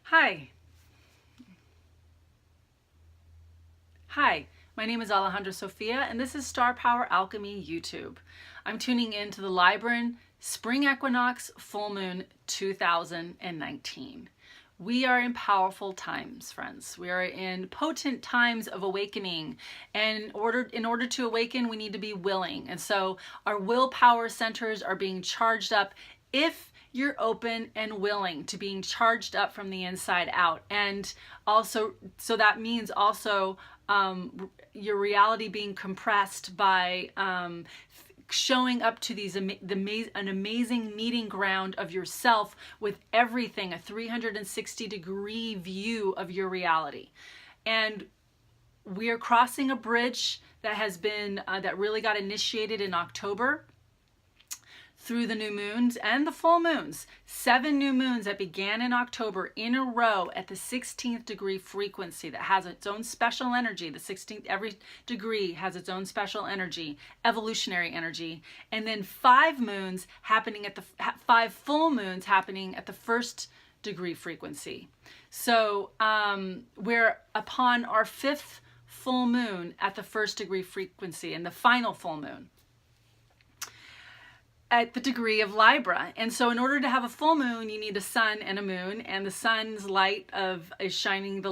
Hi. Hi, my name is Alejandra Sofia, and this is Star Power Alchemy YouTube. I'm tuning in to the LiBRAN Spring Equinox Full Moon 2019. We are in powerful times, friends. We are in potent times of awakening, and in order to awaken, we need to be willing. And so our willpower centers are being charged up if you're open and willing to being charged up from the inside out. And also, so that means also your reality being compressed by showing up to an amazing meeting ground of yourself with everything, a 360-degree view of your reality. And we are crossing a bridge that has been, that really got initiated in October through the new moons and the full moons. 7 new moons that began in October in a row at the 16th degree frequency that has its own special energy. The 16th, every degree has its own special energy, evolutionary energy. And then 5 moons happening at the 5 full moons happening at the 1st degree frequency. So we're upon our 5th full moon at the 1st degree frequency and the final full moon at the degree of LiBRA. And so in order to have a full moon, you need a sun and a moon, and the sun's light is shining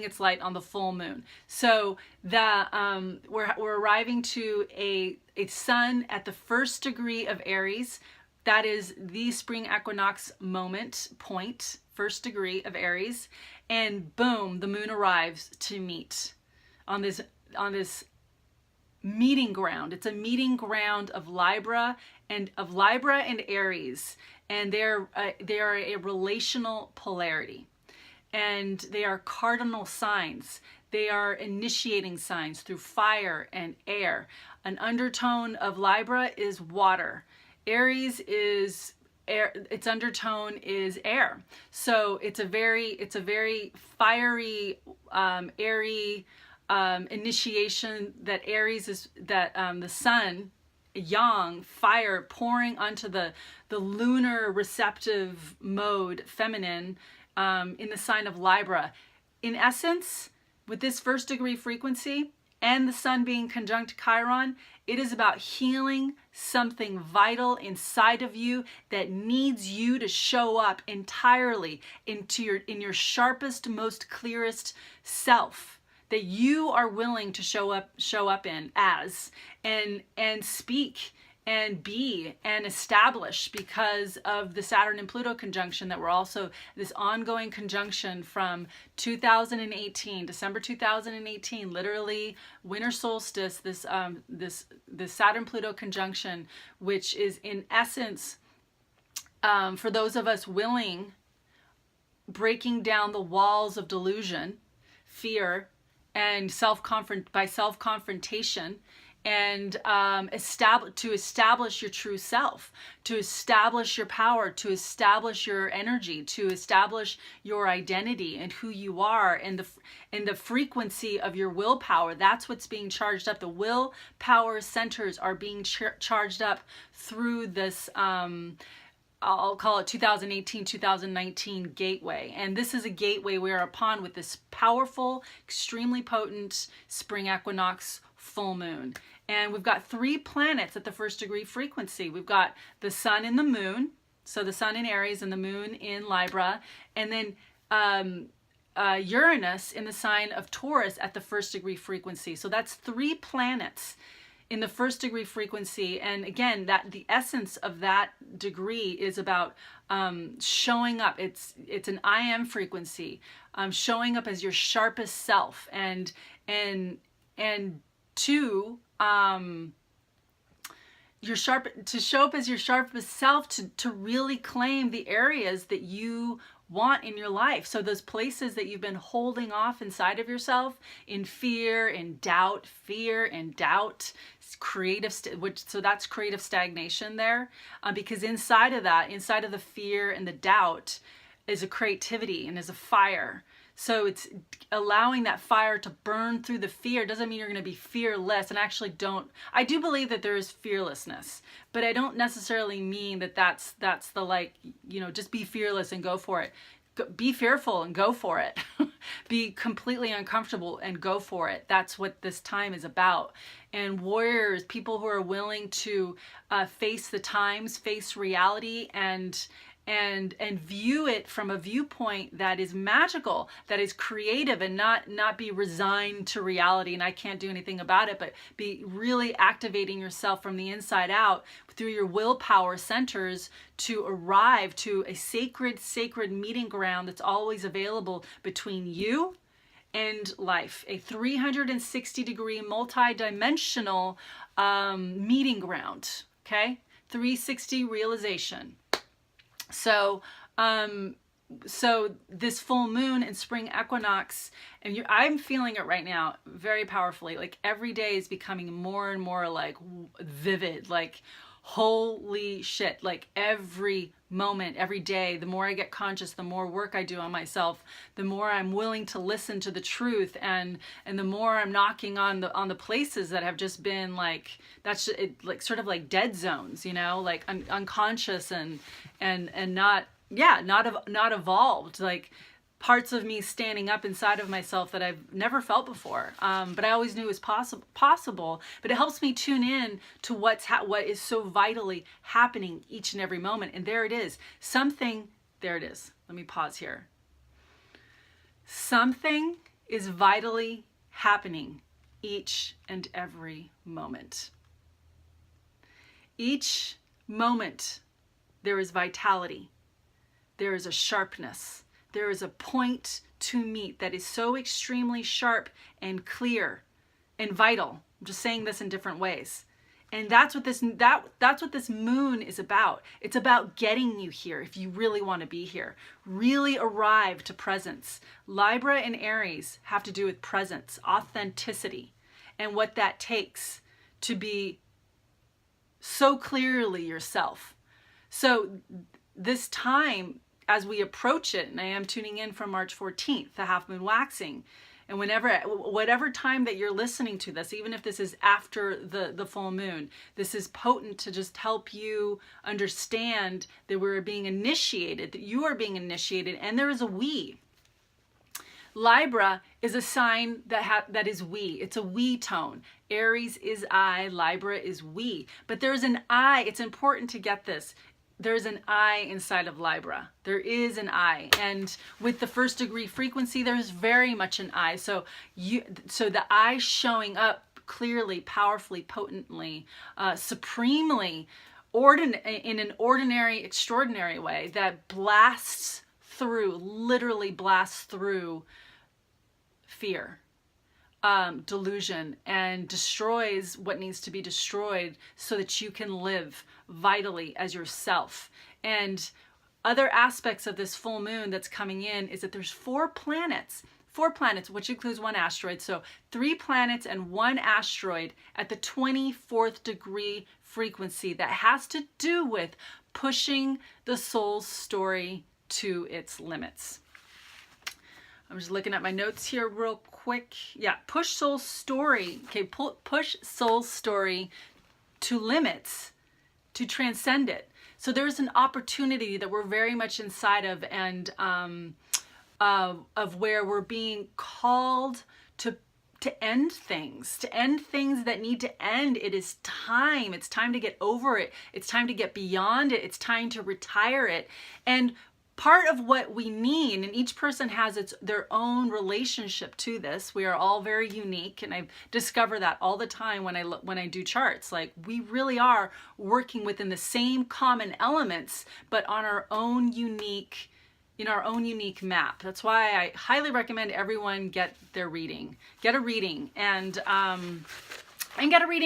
its light on the full moon. So we're arriving to a sun at the 1st degree of Aries. That is the spring equinox moment point, 1st degree of Aries, and boom, the moon arrives to meet on this meeting ground. It's a meeting ground of LiBRA and Aries, and they are a relational polarity, and they are cardinal signs. They are initiating signs through fire and air. An undertone of LiBRA is water. Aries is air. Its undertone is air. So it's a very fiery, airy initiation that Aries is, that the sun, yang, fire, pouring onto the lunar receptive mode, feminine, in the sign of LiBRA. In essence, with this 1st degree frequency and the sun being conjunct Chiron, it is about healing something vital inside of you that needs you to show up entirely in your sharpest, most clearest self, that you are willing to show up in as and speak and be and establish, because of the Saturn and Pluto conjunction that we're also, this ongoing conjunction from 2018, December 2018, literally winter solstice, this Saturn Pluto conjunction, which is in essence, for those of us willing, breaking down the walls of delusion, fear, and self-confrontation, and to establish your true self, to establish your power, to establish your energy, to establish your identity and who you are, and the frequency of your willpower. That's what's being charged up. The willpower centers are being charged up through this I'll call it 2018-2019 gateway. And this is a gateway we're upon with this powerful, extremely potent spring equinox full moon. And we've got 3 planets at the 1st degree frequency. We've got the sun and the moon. So the sun in Aries and the moon in LiBRA. And then Uranus in the sign of Taurus at the 1st degree frequency. So that's 3 planets in the 1st degree frequency. And again, that the essence of that degree is about showing up. It's an I am frequency, showing up as your sharpest self, and to show up as your sharpest self, to really claim the areas that you want in your life. So those places that you've been holding off inside of yourself in fear and doubt, so that's creative stagnation there, because inside of the fear and the doubt is a creativity and is a fire. So it's allowing that fire to burn through the fear. Doesn't mean you're going to be fearless. And I do believe that there is fearlessness, but I don't necessarily mean that that's the, like, just be fearless and go for it. be fearful and go for it. Be completely uncomfortable and go for it. That's what this time is about. And warriors, people who are willing to face the times, face reality, and view it from a viewpoint that is magical, that is creative, and not be resigned to reality and I can't do anything about it, but be really activating yourself from the inside out through your willpower centers to arrive to a sacred meeting ground that's always available between you and life, a 360-degree multi-dimensional meeting ground, okay? 360 realization. So, so this full moon and spring equinox, and I'm feeling it right now very powerfully. Like every day is becoming more and more like vivid, like holy shit. Like every moment, every day, the more I get conscious, the more work I do on myself, the more I'm willing to listen to the truth, and the more I'm knocking on the places that have just been like, that's it, like sort of like dead zones, you know, like unconscious and not evolved, like parts of me standing up inside of myself that I've never felt before, but I always knew it was possible. But it helps me tune in to what is so vitally happening each and every moment. And there it is. There it is. Let me pause here. Something is vitally happening each and every moment. Each moment there is vitality. There is a sharpness. There is a point to meet that is so extremely sharp and clear and vital. I'm just saying this in different ways. And that's what this moon is about. It's about getting you here if you really want to be here. Really arrive to presence. Libra and Aries have to do with presence, authenticity, and what that takes to be so clearly yourself. So this time, as we approach it, and I am tuning in from March 14th, the half moon waxing, and whatever time that you're listening to this, even if this is after the full moon, this is potent to just help you understand that we're being initiated, that you are being initiated, and there is a we. Libra is a sign that is we. It's a we tone. Aries is I, Libra is we. But there's an I. It's important to get this. There's an I inside of Libra. There is an I. And with the first degree frequency, there's very much an I. So the I showing up clearly, powerfully, potently, supremely, in an ordinary, extraordinary way that blasts through, literally blasts through fear, delusion, and destroys what needs to be destroyed so that you can live vitally as yourself. And other aspects of this full moon that's coming in is that there's four planets, which includes one asteroid. So 3 planets and 1 asteroid at the 24th degree frequency that has to do with pushing the soul's story to its limits. I'm just looking at my notes here real quick. Yeah, push soul story. Okay, push soul story to limits, to transcend it. So there's an opportunity that we're very much inside of, and of where we're being called to end things, that need to end. It is time. It's time to get over it. It's time to get beyond it. It's time to retire it. And part of what we need, and each person has their own relationship to this. We are all very unique, and I discover that all the time when I do charts. Like, we really are working within the same common elements, but on our own unique, in our own unique map. That's why I highly recommend everyone get a reading, and get a reading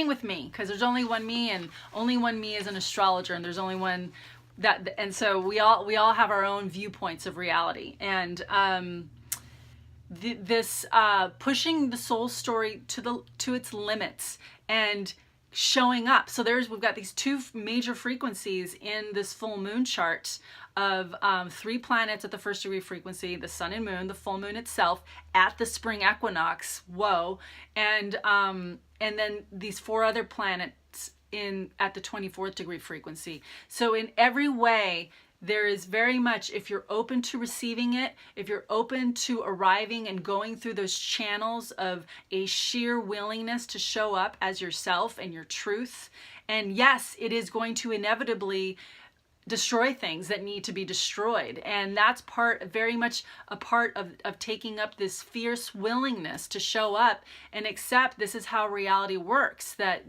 with me, because there's only one me, and only one me is an astrologer, and there's only one. And so we all have our own viewpoints of reality, and this pushing the soul story to its limits and showing up. So we've got these 2 major frequencies in this full moon chart of 3 planets at the first degree frequency, the sun and moon, the full moon itself at the spring equinox. Whoa, and then these 4 other planets at the 24th degree frequency. So in every way, there is very much, if you're open to receiving it, if you're open to arriving and going through those channels of a sheer willingness to show up as yourself and your truth. And yes, it is going to inevitably destroy things that need to be destroyed. And that's very much a part of taking up this fierce willingness to show up and accept this is how reality works, that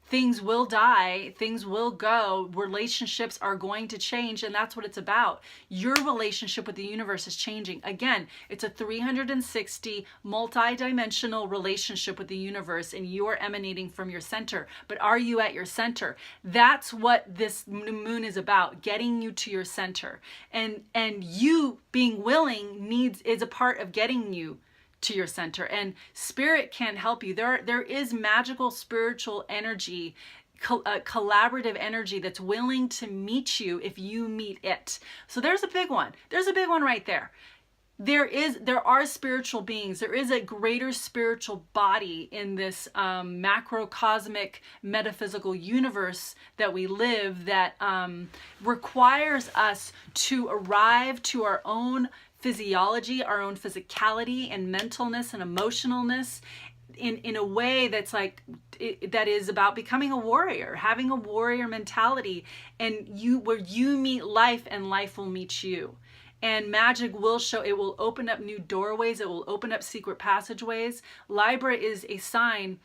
things will die, things will go, relationships are going to change, and that's what it's about. Your relationship with the universe is changing. Again, it's a 360 multi-dimensional relationship with the universe, and you are emanating from your center. But are you at your center? That's what this moon is about, getting you to your center. And you being willing is a part of getting you to your center, and spirit can help you. There is magical spiritual energy, collaborative energy that's willing to meet you if you meet it. So there's a big one. There's a big one right there. There are spiritual beings. There is a greater spiritual body in this macrocosmic metaphysical universe that we live, that requires us to arrive to our own physiology, our own physicality and mentalness and emotionalness in a way that's that is about becoming a warrior, having a warrior mentality, and where you meet life and life will meet you. And magic will show, it will open up new doorways, it will open up secret passageways. LiBRA is a sign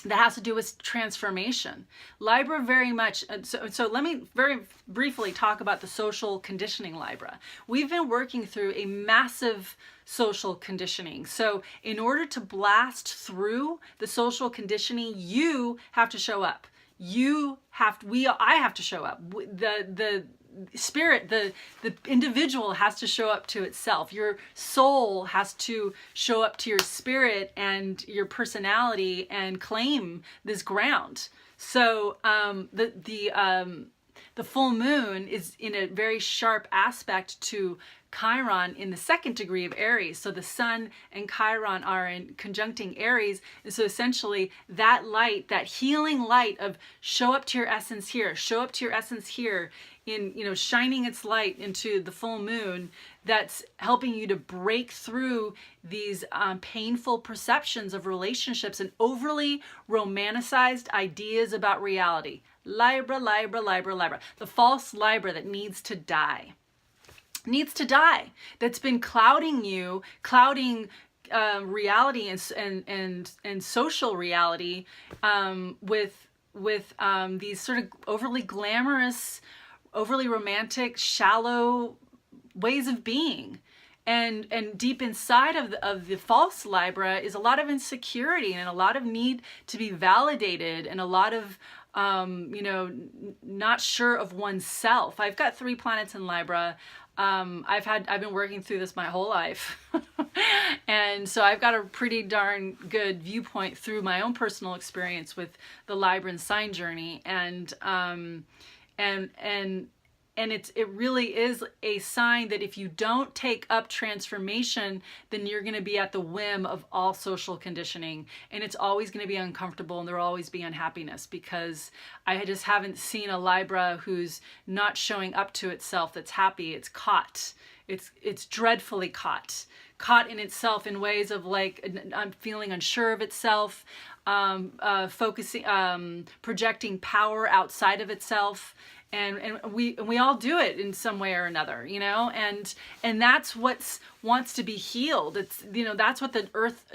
that has to do with transformation. LiBRA very much, so let me very briefly talk about the social conditioning LiBRA. We've been working through a massive social conditioning. So in order to blast through the social conditioning, you have to show up. I have to show up. The spirit, the individual has to show up to itself. Your soul has to show up to your spirit and your personality and claim this ground. So the full moon is in a very sharp aspect to Chiron in the 2nd degree of Aries. So the sun and Chiron are in conjuncting Aries. And so essentially that light, that healing light of show up to your essence here, show up to your essence here, in shining its light into the full moon, that's helping you to break through these painful perceptions of relationships and overly romanticized ideas about reality. LiBRA, LiBRA, LiBRA, LiBRA. The false LiBRA that needs to die. Needs to die. That's been clouding you, clouding reality and social reality with these sort of overly glamorous, overly romantic, shallow ways of being. And deep inside of the false LiBRA is a lot of insecurity and a lot of need to be validated and a lot of not sure of oneself. I've got 3 planets in LiBRA. I've been working through this my whole life. And so I've got a pretty darn good viewpoint through my own personal experience with the LiBRAN sign journey. And it really is a sign that if you don't take up transformation, then you're going to be at the whim of all social conditioning, and it's always going to be uncomfortable, and there will always be unhappiness, because I just haven't seen a LiBRA who's not showing up to itself that's happy. It's caught. It's dreadfully caught in itself in ways of I'm feeling unsure of itself, projecting power outside of itself. And we all do it in some way or another, and that's what wants to be healed. It's, that's what the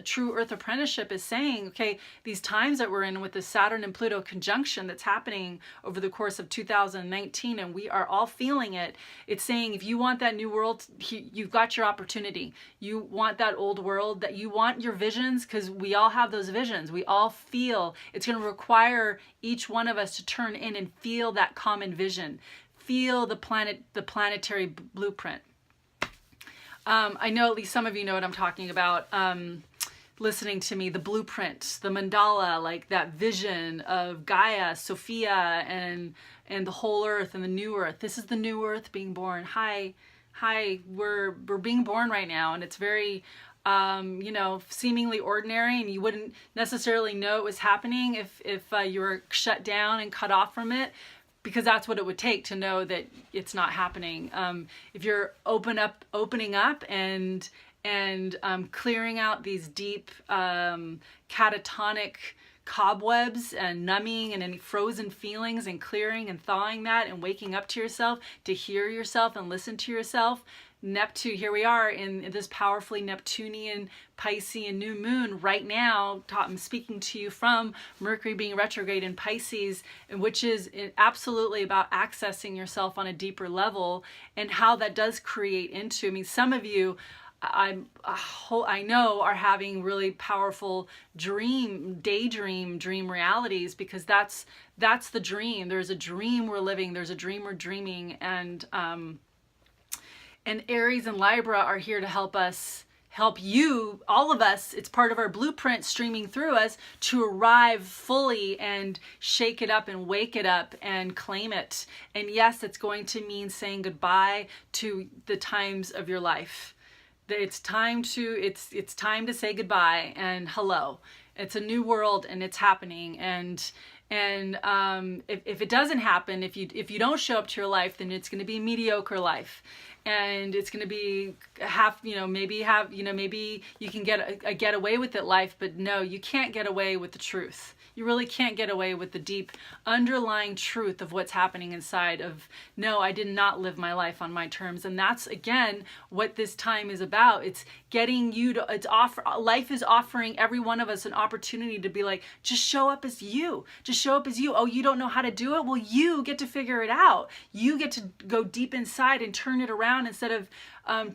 true earth apprenticeship is saying. Okay, these times that we're in with the Saturn and Pluto conjunction that's happening over the course of 2019, and we are all feeling it. It's saying, if you want that new world, you've got your opportunity. You want that old world, that you want your visions, because we all have those visions. We all feel it's going to require each one of us to turn in and feel that common vision, feel the planetary blueprint. I know at least some of you know what I'm talking about, listening to me, the blueprint, the mandala, like that vision of Gaia, Sophia, and the whole earth and the new earth. This is the new earth being born. Hi, we're being born right now, and it's very seemingly ordinary, and you wouldn't necessarily know it was happening if you were shut down and cut off from it. because that's what it would take to know that it's not happening. If you're opening up and clearing out these deep catatonic cobwebs and numbing and any frozen feelings, and clearing and thawing that and waking up to yourself, to hear yourself and listen to yourself. Neptune, here we are in this powerfully Neptunian Piscean new moon right now. I'm speaking to you from Mercury being retrograde in Pisces, which is absolutely about accessing yourself on a deeper level, and how that does create into, I mean, some of you I know are having really powerful dream realities, because that's the dream. There's a dream we're living, there's a dream we're dreaming, and Aries and Libra are here to help you, all of us. It's part of our blueprint streaming through us to arrive fully and shake it up and wake it up and claim it. And yes, it's going to mean saying goodbye to the times of your life. It's time to say goodbye and hello. It's a new world and it's happening. And if it doesn't happen, if you don't show up to your life, then it's going to be a mediocre life. And it's going to be maybe you can get away with it life, but no, you can't get away with the truth. You really can't get away with the deep underlying truth of what's happening inside of, no, I did not live my life on my terms. And that's, again, what this time is about. It's getting you to, life is offering every one of us an opportunity to be like, just show up as you. Just show up as you. Oh, you don't know how to do it? Well, you get to figure it out. You get to go deep inside and turn it around, instead of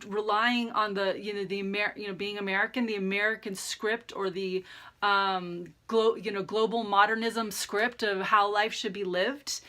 relying on being American, the American script, or the global modernism script of how life should be lived.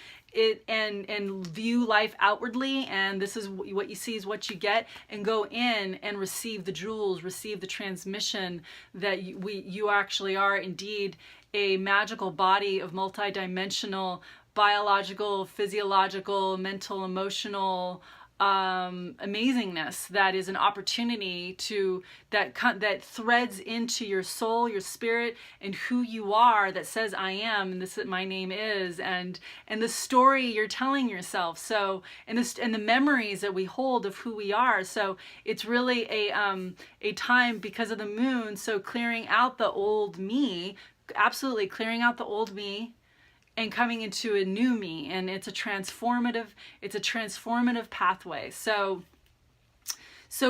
And view life outwardly, and this is what you see is what you get, and go in and receive the jewels, receive the transmission that you actually are indeed a magical body of multidimensional, biological, physiological, mental, emotional amazingness that is an opportunity to that threads into your soul, your spirit, and who you are, that says I am, and this my name is, and the story you're telling yourself. So and the memories that we hold of who we are. So it's really a time, because of the moon, so clearing out the old me, absolutely clearing out the old me, and coming into a new me. And it's a transformative pathway. So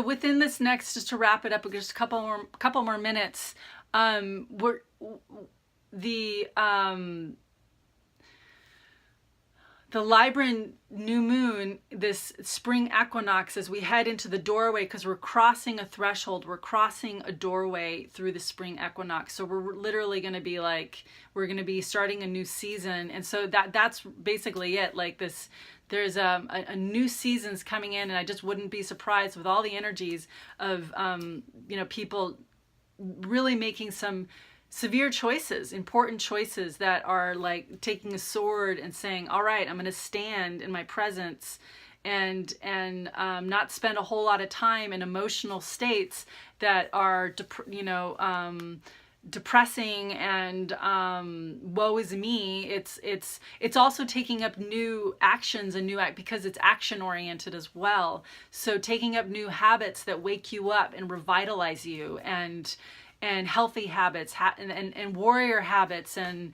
within this next, just to wrap it up, just a couple more minutes, the LiBRAN new moon, this spring equinox, as we head into the doorway, because we're crossing a threshold, we're crossing a doorway through the spring equinox. So we're literally going to be we're going to be starting a new season. And so that's basically it. Like this, there's a new season's coming in, and I just wouldn't be surprised with all the energies of, people really making some severe choices, important choices that are like taking a sword and saying, all right, I'm going to stand in my presence and not spend a whole lot of time in emotional states that are, depressing and woe is me. It's also taking up new actions and because it's action oriented as well. So taking up new habits that wake you up and revitalize you, and healthy habits and warrior habits, and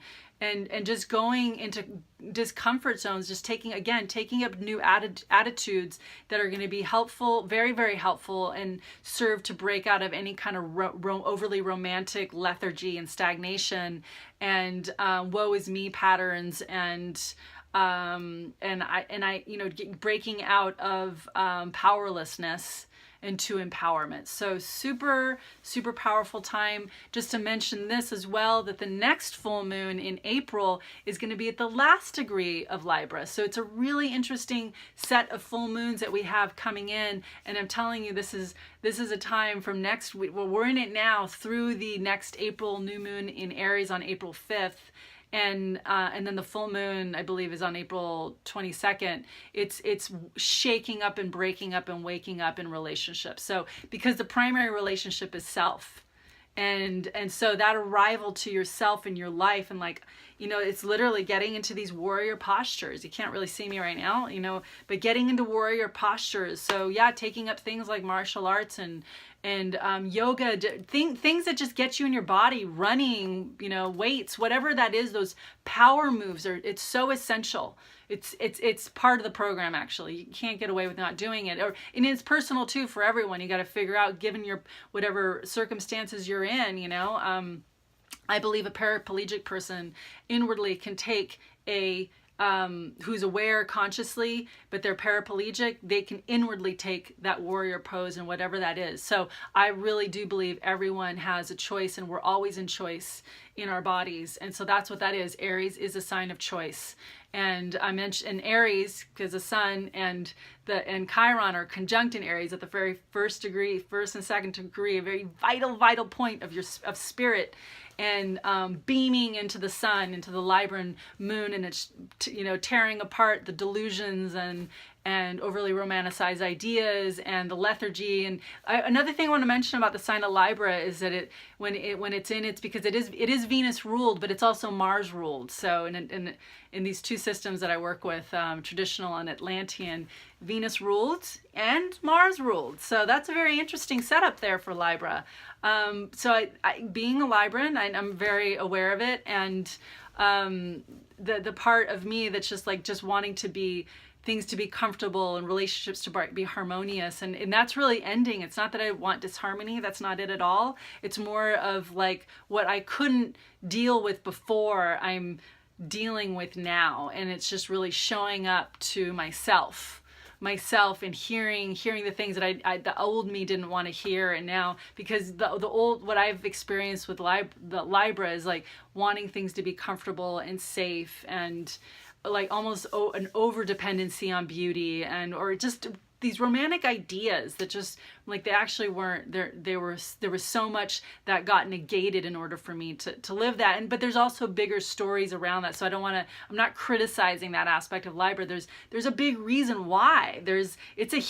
just going into discomfort zones, just taking up new attitudes that are going to be helpful, very, very helpful, and serve to break out of any kind of overly romantic lethargy and stagnation and woe is me patterns, and breaking out of powerlessness into empowerment. So super, super powerful time. Just to mention this as well, that the next full moon in April is going to be at the last degree of Libra. So it's a really interesting set of full moons that we have coming in. And I'm telling you, this is a time from next week. Well, we're in it now through the next April new moon in Aries on April 5th. And then the full moon, I believe, is on April 22nd. It's shaking up and breaking up and waking up in relationships. So because the primary relationship is self, and so that arrival to yourself and your life, and like, you know, it's literally getting into these warrior postures. You can't really see me right now, you know, but getting into warrior postures. So yeah, taking up things like martial arts and yoga, things that just get you in your body, running, you know, weights, whatever that is, those power moves it's so essential. It's part of the program, actually. You can't get away with not doing it. And it's personal too for everyone. You got to figure out, given your whatever circumstances you're in, you know. I believe a paraplegic person inwardly can take a who's aware consciously, but they're paraplegic, they can inwardly take that warrior pose and whatever that is. So I really do believe everyone has a choice, and we're always in choice in our bodies. And so that's what that is. Aries is a sign of choice. And I mentioned Aries because the sun and Chiron are conjunct in Aries at the very first and second degree, a very vital point of spirit, and beaming into the sun, into the LiBRAN moon, and it's, you know, tearing apart the delusions and overly romanticized ideas and the lethargy. And another thing I want to mention about the sign of Libra is that when it's in, it's because it is Venus ruled, but it's also Mars ruled. So in these two systems that I work with, traditional and Atlantean, Venus ruled and Mars ruled. So that's a very interesting setup there for Libra. So being a Libran, I'm very aware of it, and the part of me that's just wanting things to be comfortable and relationships to be harmonious, and that's really ending. It's not that I want disharmony, that's not it at all. It's more of like what I couldn't deal with before, I'm dealing with now, and it's just really showing up to myself and hearing the things that the old me didn't want to hear. And now, because the old, what I've experienced with the Libra is like wanting things to be comfortable and safe, and like almost an over dependency on beauty, or just these romantic ideas that just like they actually weren't there. There was so much that got negated in order for me to live that. But there's also bigger stories around that. So I'm not criticizing that aspect of Libra. There's a big reason why. It's a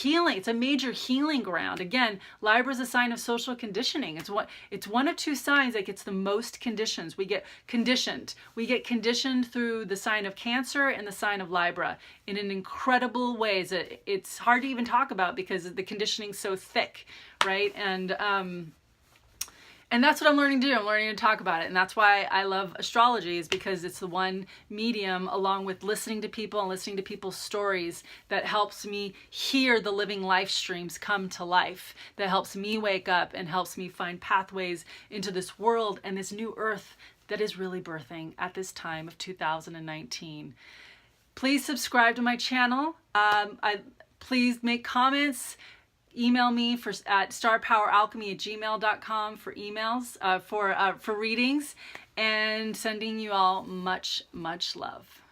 major healing ground. Again, Libra is a sign of social conditioning. It's one of two signs that gets the most conditions. We get conditioned. We get conditioned through the sign of Cancer and the sign of Libra in an incredible ways. It's hard to even talk about because the conditioning's so thick, right? And that's what I'm learning to do. I'm learning to talk about it. And that's why I love astrology, is because it's the one medium, along with listening to people and listening to people's stories, that helps me hear the living life streams come to life, that helps me wake up and helps me find pathways into this world and this new earth that is really birthing at this time of 2019. Please subscribe to my channel. Please make comments. Email me at starpoweralchemy@gmail.com for emails, for readings, and sending you all much love.